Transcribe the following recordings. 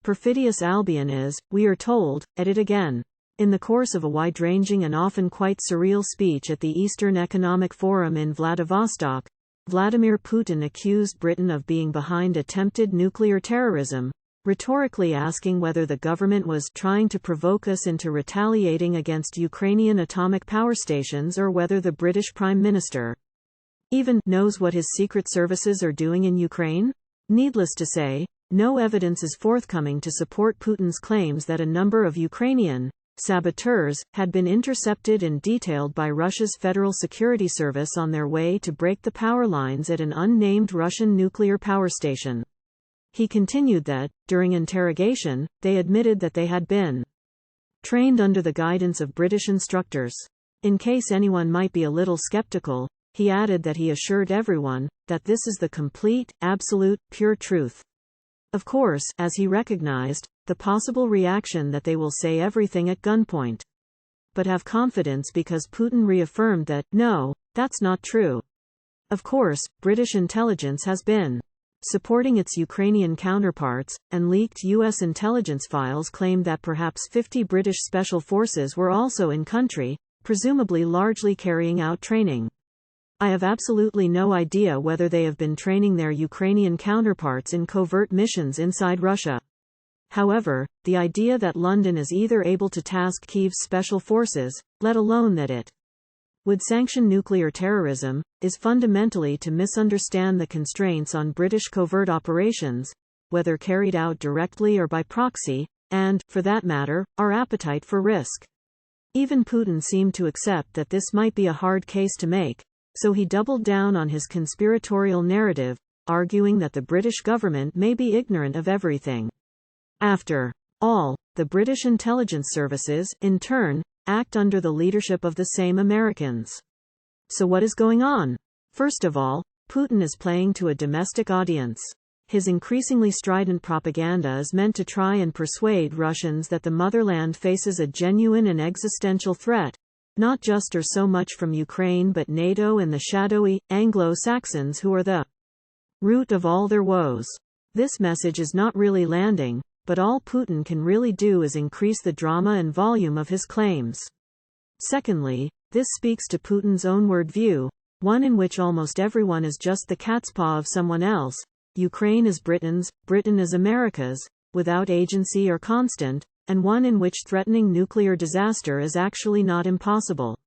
Perfidious Albion is, we are told, at it again. In the course of a wide-ranging and often quite surreal speech at the Eastern Economic Forum in Vladivostok, Vladimir Putin accused Britain of being behind attempted nuclear terrorism, rhetorically asking whether the government was trying to provoke us into retaliating against Ukrainian atomic power stations or whether the British Prime Minister even knows what his secret services are doing in Ukraine. Needless to say, no evidence is forthcoming to support Putin's claims that a number of Ukrainian saboteurs had been intercepted and detailed by Russia's Federal Security Service on their way to break the power lines at an unnamed Russian nuclear power station. He continued that, during interrogation, they admitted that they had been trained under the guidance of British instructors. In case anyone might be a little skeptical, he added that he assured everyone that this is the complete, absolute, pure truth. Of course, as he recognized, the possible reaction that they will say everything at gunpoint. But have confidence because Putin reaffirmed that, no, that's not true. Of course, British intelligence has been supporting its Ukrainian counterparts, and leaked U.S. intelligence files claim that perhaps 50 British special forces were also in country, presumably largely carrying out training. I have absolutely no idea whether they have been training their Ukrainian counterparts in covert missions inside Russia. However, the idea that London is either able to task Kyiv's special forces, let alone that it would sanction nuclear terrorism, is fundamentally to misunderstand the constraints on British covert operations, whether carried out directly or by proxy, and, for that matter, our appetite for risk. Even Putin seemed to accept that this might be a hard case to make, so he doubled down on his conspiratorial narrative, arguing that the British government may be ignorant of everything. After all, the British intelligence services, in turn, act under the leadership of the same Americans. So what is going on? First of all, Putin is playing to a domestic audience. His increasingly strident propaganda is meant to try and persuade Russians that the motherland faces a genuine and existential threat, not just or so much from Ukraine but NATO and the shadowy Anglo-Saxons who are the root of all their woes. This message is not really landing, but all Putin can really do is increase the drama and volume of his claims. Secondly, this speaks to Putin's own worldview, one in which almost everyone is just the cat's paw of someone else. Ukraine is Britain's, Britain is America's, without agency or constant, and one in which threatening nuclear disaster is actually not impossible.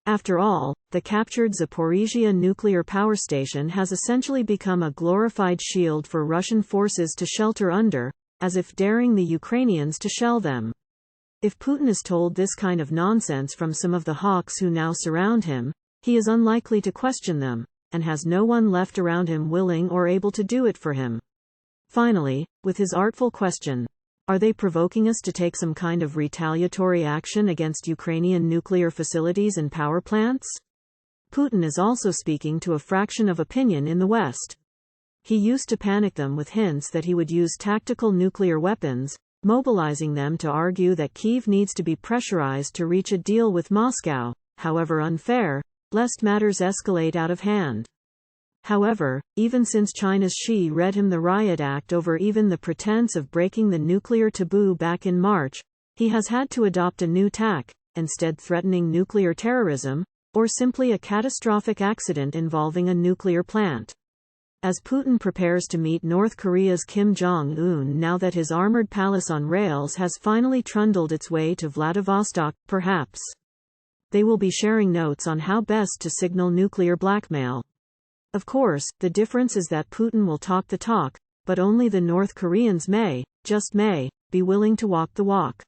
After all, the captured Zaporizhia nuclear power station has essentially become a glorified shield for Russian forces to shelter under, as if daring the Ukrainians to shell them. If Putin is told this kind of nonsense from some of the hawks who now surround him, he is unlikely to question them, and has no one left around him willing or able to do it for him. Finally, with his artful question, are they provoking us to take some kind of retaliatory action against Ukrainian nuclear facilities and power plants? Putin is also speaking to a fraction of opinion in the West. He used to panic them with hints that he would use tactical nuclear weapons, mobilizing them to argue that Kyiv needs to be pressurized to reach a deal with Moscow, however unfair, lest matters escalate out of hand. However, even since China's Xi read him the riot act over even the pretense of breaking the nuclear taboo back in March, he has had to adopt a new tack, instead threatening nuclear terrorism, or simply a catastrophic accident involving a nuclear plant. As Putin prepares to meet North Korea's Kim Jong-un now that his armored palace on rails has finally trundled its way to Vladivostok, perhaps they will be sharing notes on how best to signal nuclear blackmail. Of course, the difference is that Putin will talk the talk, but only the North Koreans may, just may, be willing to walk the walk.